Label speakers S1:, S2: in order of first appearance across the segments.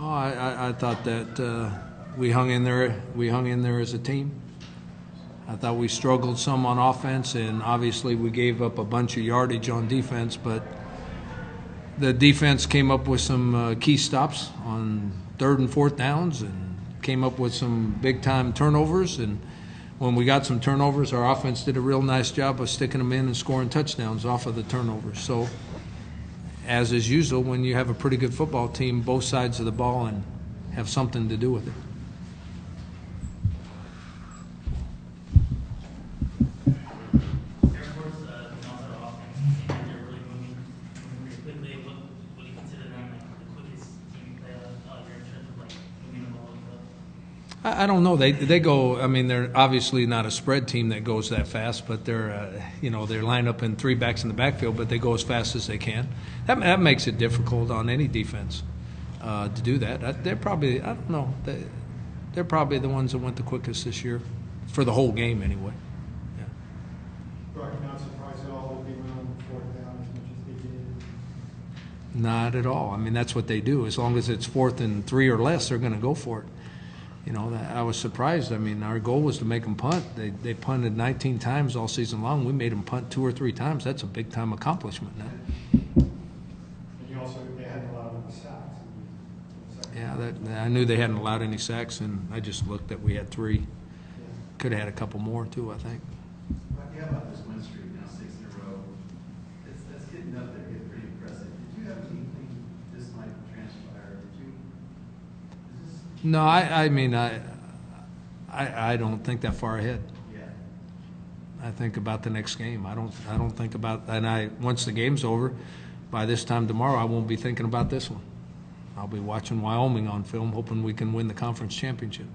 S1: Oh, I thought that we hung in there. We hung in there as a team. I thought we struggled some on offense, and obviously we gave up a bunch of yardage on defense. But the defense came up with some key stops on 3rd and 4th downs, and came up with some big-time turnovers. And when we got some turnovers, our offense did a real nice job of sticking them in and scoring touchdowns off of the turnovers. So, as is usual, when you have a pretty good football team, both sides of the ball and have something to do with it. I don't know. They go. I mean, they're obviously not a spread team that goes that fast, but they're they line up in 3 backs in the backfield, but they go as fast as they can. That makes it difficult on any defense to do that. They're probably, I don't know. They're probably the ones that went the quickest this year for the whole game anyway. Yeah.
S2: Brock, not surprised at all that they went on 4th down as much as they did?
S1: Not at all. I mean, that's what they do. As long as it's 4th and 3 or less, they're going to go for it. I was surprised. I mean, our goal was to make them punt. They punted 19 times all season long. We made them punt 2 or 3 times. That's a big-time accomplishment now.
S2: And they hadn't allowed any sacks.
S1: Yeah, I knew they hadn't allowed any sacks, and I just looked that we had 3. Yeah. Could have had a couple more, too, I think.
S3: Rocky, how about this win streak now, 6 in a row? That's getting up there, getting pretty impressive. Did you have an inkling this might transpire?
S1: No, I mean, I don't think that far ahead.
S3: Yeah.
S1: I think about the next game. I don't think about, and once the game's over, by this time tomorrow, I won't be thinking about this one. I'll be watching Wyoming on film, hoping we can win the conference championship.
S3: You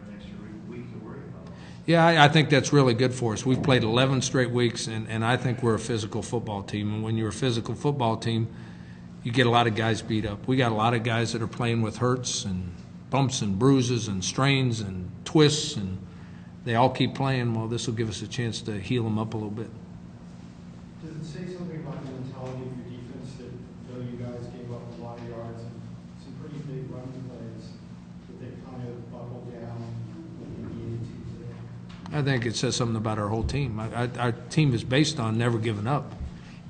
S3: have an extra week to worry about.
S1: Yeah, I think that's really good for us. We've played 11 straight weeks, and I think we're a physical football team. And when you're a physical football team, you get a lot of guys beat up. We got a lot of guys that are playing with hurts and bumps and bruises and strains and twists, and they all keep playing. Well, this will give us a chance to heal them up a little bit.
S2: Does it say something about the mentality of your defense that though you guys gave up a lot of yards and some pretty big running plays, that they kind of buckled down when they needed to today?
S1: I think it says something about our whole team. Our team is based on never giving up.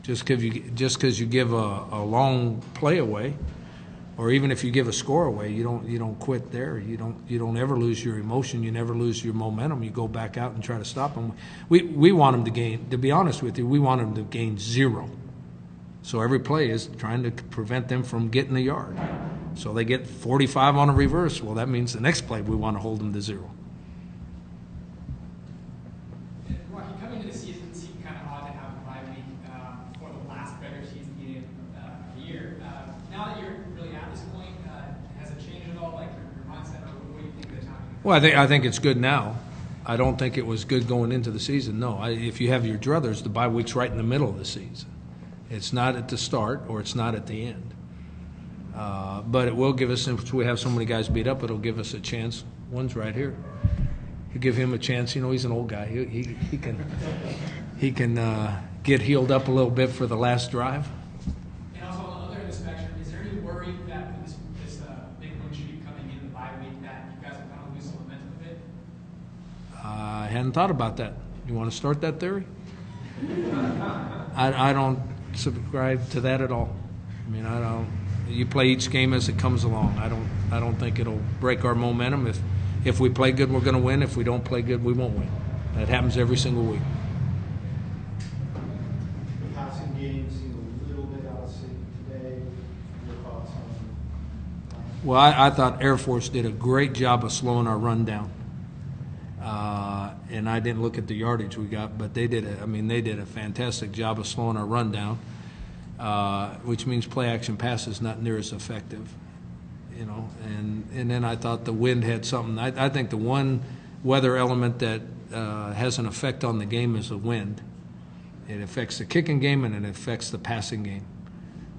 S1: Just because you give a long play away, or even if you give a score away, you don't quit there. You don't ever lose your emotion. You never lose your momentum. You go back out and try to stop them. We want them to gain. To be honest with you, we want them to gain 0. So every play is trying to prevent them from getting a yard. So they get 45 on a reverse. Well, that means the next play we want to hold them to 0.
S4: Rocky, coming into the season, it seemed kind of odd to have a bye week for the last regular season game of the year. Now that you're really at this point, has it changed at all, like your mindset, or what do you think of the timing?
S1: Well, I think it's good now. I don't think it was good going into the season. No, if you have your druthers, the bye week's right in the middle of the season. It's not at the start or it's not at the end. But it will give us, since we have so many guys beat up, it'll give us a chance. One's right here. You give him a chance. He's an old guy. He can get healed up a little bit for the last drive.
S4: And also on the other end of the spectrum, is there any worry that with this big win streak coming in the bye week that you guys will kind of lose some momentum a bit?
S1: I hadn't thought about that. You want to start that theory? I don't subscribe to that at all. I mean, I don't. You play each game as it comes along. I don't think it'll break our momentum. If we play good, we're going to win. If we don't play good, we won't win. That happens every single week.
S2: The passing game seemed a little bit out of sync today. Your thoughts on it?
S1: Well, I thought Air Force did a great job of slowing our run down. And I didn't look at the yardage we got, but they did a fantastic job of slowing our run down, which means play action pass is not near as effective. And then I thought the wind had something. I think the one weather element that has an effect on the game is the wind. It affects the kicking game and it affects the passing game.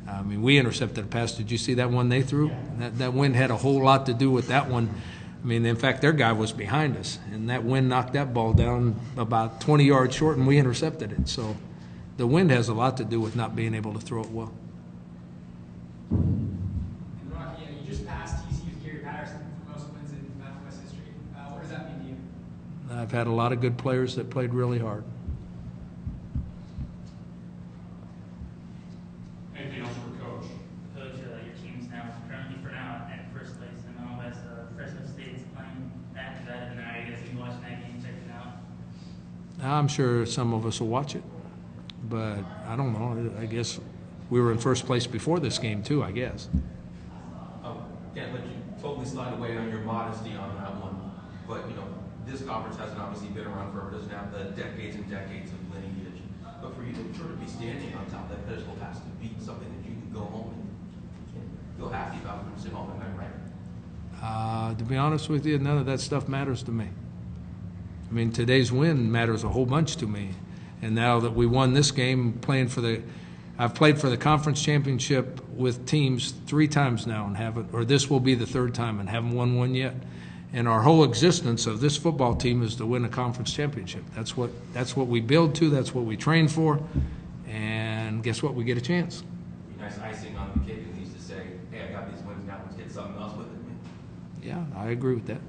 S1: I mean, we intercepted a pass. Did you see that one they threw? That wind had a whole lot to do with that one. I mean, in fact, their guy was behind us, and that wind knocked that ball down about 20 yards short, and we intercepted it. So the wind has a lot to do with not being able to throw it well.
S4: And Rocky, you just passed
S1: I've had a lot of good players that played really hard.
S5: Anything else for Coach?
S6: Coach, your team's now currently for now at first place in the West. Fresno State's playing that and that, and now you guys can watch that game, check it out.
S1: I'm sure some of us will watch it, but I don't know. I guess we were in first place before this game too, I guess.
S7: Can't let you totally slide away on your modesty on that one. But, this conference hasn't obviously been around forever, doesn't have the decades and decades of lineage. But for you to sort of be standing on top of that pedestal has to be something that you can go home and feel happy about and sit home at night, right?
S1: To be honest with you, none of that stuff matters to me. I mean, today's win matters a whole bunch to me. And now that we won this game, I've played for the conference championship with teams 3 times now and haven't, or this will be the 3rd time and haven't won one yet. And our whole existence of this football team is to win a conference championship. That's what we build to. That's what we train for. And guess what? We get a chance.
S7: Be nice icing on the cake and used to say, hey, I got these wins now, let's get something else with it.
S1: Yeah, I agree with that.